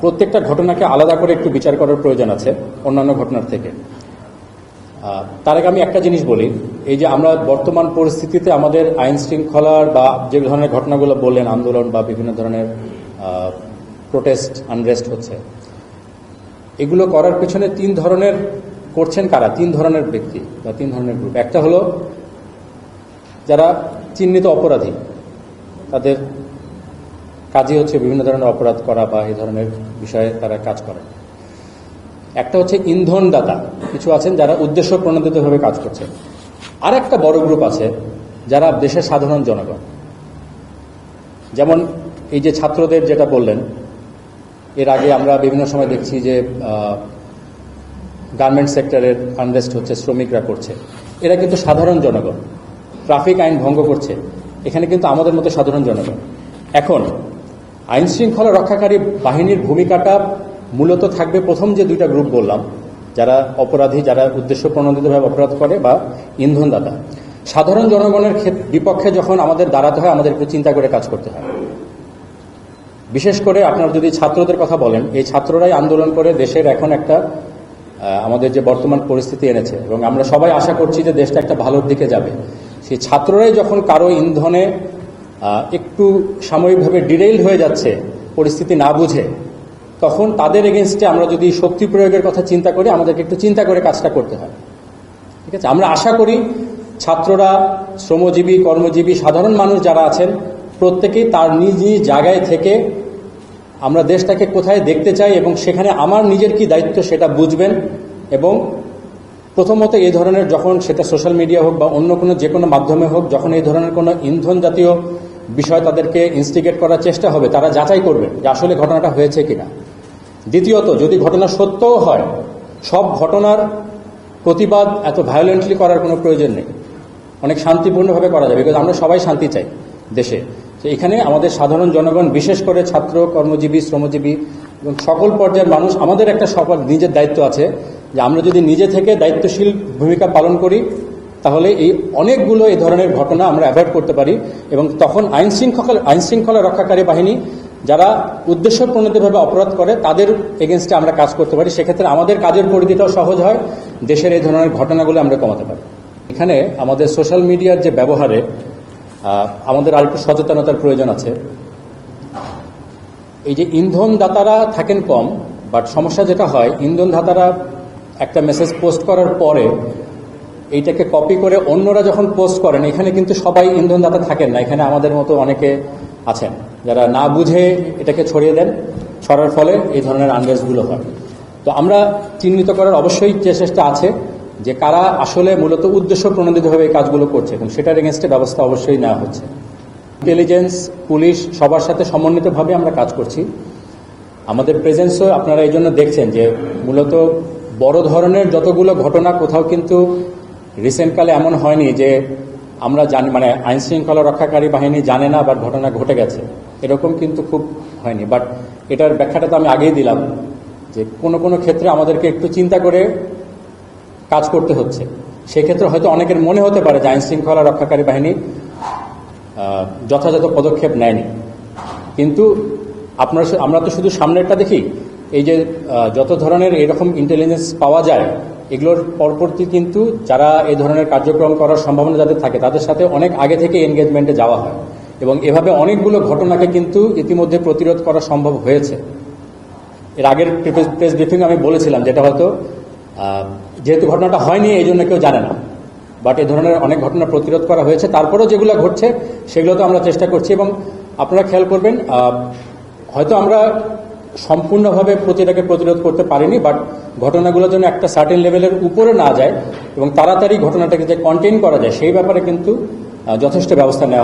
প্রত্যেকটা ঘটনাকে আলাদা করে একটু বিচার করার প্রয়োজন আছে অন্যান্য ঘটনার থেকে। তার আগে আমি একটা জিনিস বলি, এই যে আমরা বর্তমান পরিস্থিতিতে আমাদের আইন শৃঙ্খলার বা যে ধরনের ঘটনাগুলো বললেন, আন্দোলন বা বিভিন্ন ধরনের প্রোটেস্ট আনরেস্ট হচ্ছে, এগুলো করার পেছনে তিন ধরনের করছেন কারা, তিন ধরনের ব্যক্তি বা তিন ধরনের গ্রুপ। একটা হলো যারা চিহ্নিত অপরাধী, তাদের কাজই হচ্ছে বিভিন্ন ধরনের অপরাধ করা বা এই ধরনের বিষয়ে তারা কাজ করে। একটা হচ্ছে ইন্ধনদাতা, কিছু আছেন যারা উদ্দেশ্য প্রণোদিতভাবে কাজ করছে। আর একটা বড় গ্রুপ আছে যারা দেশের সাধারণ জনগণ, যেমন এই যে ছাত্রদের যেটা বললেন, এর আগে আমরা বিভিন্ন সময় দেখছি যে গার্মেন্টস সেক্টরের আনরেস্ট হচ্ছে, শ্রমিকরা করছে, এরা কিন্তু সাধারণ জনগণ, ট্রাফিক আইন ভঙ্গ করছে, এখানে কিন্তু আমাদের মতো সাধারণ জনগণ। এখন আইন শৃঙ্খলা রক্ষাকারী বাহিনীর ভূমিকাটা মূলত থাকবে প্রথম যে দুইটা গ্রুপ বললাম, যারা অপরাধী, যারা উদ্দেশ্য প্রণোদিতভাবে অপরাধ করে, বা ইন্ধনদাতা। সাধারণ জনগণের বিপক্ষে যখন আমাদের দাঁড়াতে হয়, আমাদের একটু চিন্তা করে কাজ করতে হয়। বিশেষ করে আপনারা যদি ছাত্রদের কথা বলেন, এই ছাত্ররাই আন্দোলন করে দেশের এখন একটা আমাদের যে বর্তমান পরিস্থিতি এনেছে, এবং আমরা সবাই আশা করছি যে দেশটা একটা ভালোর দিকে যাবে। সেই ছাত্ররাই যখন কারো ইন্ধনে একটু সাময়িকভাবে ডিরেইল হয়ে যাচ্ছে, পরিস্থিতি না বুঝে, তখন তাদের এগেনস্টে আমরা যদি শক্তি প্রয়োগের কথা চিন্তা করি, আমাদেরকে একটু চিন্তা করে কাজটা করতে হয়। ঠিক আছে, আমরা আশা করি ছাত্ররা, শ্রমজীবী, কর্মজীবী, সাধারণ মানুষ যারা আছেন, প্রত্যেকেই তার নিজ নিজ জায়গায় থেকে আমরা দেশটাকে কোথায় দেখতে চাই এবং সেখানে আমার নিজের কি দায়িত্ব সেটা বুঝবেন। এবং প্রথমত এই ধরনের যখন সেটা সোশ্যাল মিডিয়া হোক বা অন্য কোনো যে কোনো মাধ্যমে হোক, যখন এই ধরনের কোনো ইন্ধন জাতীয় বিষয় তাদেরকে ইনস্টিগেট করার চেষ্টা হবে, তারা যাচাই করবেন যে আসলে ঘটনাটা হয়েছে কিনা। দ্বিতীয়ত, যদি ঘটনা সত্যও হয়, সব ঘটনার প্রতিবাদ এত ভায়োলেন্টলি করার কোনো প্রয়োজন নেই, অনেক শান্তিপূর্ণভাবে করা যাবে, বিকজ আমরা সবাই শান্তি চাই দেশে। তো এখানে আমাদের সাধারণ জনগণ, বিশেষ করে ছাত্র, কর্মজীবী, শ্রমজীবী এবং সকল পর্যায়ের মানুষ, আমাদের একটা সবার নিজের দায়িত্ব আছে যে আমরা যদি নিজে থেকে দায়িত্বশীল ভূমিকা পালন করি, তাহলে এই অনেকগুলো এই ধরনের ঘটনা আমরা অ্যাভয়েড করতে পারি। এবং তখন আইন শৃঙ্খলা রক্ষাকারী বাহিনী যারা উদ্দেশ্য প্রণোদিতভাবে অপরাধ করে, তাদের এগেনস্টে আমরা কাজ করতে পারি। সেক্ষেত্রে আমাদের কাজের পরিধিটাও সহজ হয়, দেশের এই ধরনের ঘটনাগুলো আমরা কমাতে পারি। এখানে আমাদের সোশ্যাল মিডিয়ার যে ব্যবহারে আমাদের আরেকটু সচেতনতার প্রয়োজন আছে। এই যে ইন্ধনদাতারা থাকেন কম, বাট সমস্যা যেটা হয়, ইন্ধনদাতারা একটা মেসেজ পোস্ট করার পরে এইটাকে কপি করে অন্যরা যখন পোস্ট করেন, এখানে কিন্তু সবাই ইন্ধনদাতা থাকেন না। এখানে আমাদের মতো অনেকে আছেন যারা না বুঝে এটাকে ছড়িয়ে দেন, ছড়ার ফলে এই ধরনের আনরেস্টগুলো হয়। তো আমরা চিহ্নিত করার অবশ্যই চেষ্টা আছে যে কারা আসলে মূলত উদ্দেশ্য প্রণোদিতভাবে এই কাজগুলো করছে, এবং সেটার এগেনস্টে ব্যবস্থা অবশ্যই নেওয়া হচ্ছে। ইন্টেলিজেন্স, পুলিশ, সবার সাথে সমন্বিতভাবে আমরা কাজ করছি। আমাদের প্রেজেন্সও আপনারা এই জন্য দেখছেন যে মূলত বড় ধরনের যতগুলো ঘটনা, কোথাও কিন্তু রিসেন্টকালে এমন হয়নি যে আমরা জানি, মানে আইন শৃঙ্খলা রক্ষাকারী বাহিনী জানে না বা ঘটনা ঘটে গেছে, এরকম কিন্তু খুব হয়নি। বাট এটার ব্যাখ্যাটা তো আমি আগেই দিলাম যে কোনো কোনো ক্ষেত্রে আমাদেরকে একটু চিন্তা করে কাজ করতে হচ্ছে। সেক্ষেত্রে হয়তো অনেকের মনে হতে পারে যে আইন শৃঙ্খলা রক্ষাকারী বাহিনী যথাযথ পদক্ষেপ নেয়নি, কিন্তু আমরা তো শুধু সামনেরটা দেখি। এই যে যত ধরনের এরকম ইন্টেলিজেন্স পাওয়া যায়, এগুলোর পরবর্তী কিন্তু যারা এই ধরনের কার্যক্রম করার সম্ভাবনা যাদের থাকে, তাদের সাথে অনেক আগে থেকে এনগেজমেন্টে যাওয়া হয়, এবং এভাবে অনেকগুলো ঘটনাকে কিন্তু ইতিমধ্যে প্রতিরোধ করা সম্ভব হয়েছে। এর আগের প্রেস ব্রিফিং আমি বলেছিলাম, যেটা হয়তো যেহেতু ঘটনাটা হয়নি এই জন্য কেউ জানে না, বাট এই ধরনের অনেক ঘটনা প্রতিরোধ করা হয়েছে। তারপরেও যেগুলো ঘটছে সেগুলো তো আমরা চেষ্টা করছি, এবং আপনারা খেয়াল করবেন হয়তো আমরা সম্পূর্ণভাবে এটাকে প্রতিরোধ করতে পারিনি, বাট ঘটনাগুলো যেন একটা সার্টেন লেভেলের উপরে না যায় এবং তাড়াতাড়ি ঘটনাটাকে যে কন্টেইন করা যায়, সেই ব্যাপারে কিন্তু যথেষ্ট ব্যবস্থা নেওয়া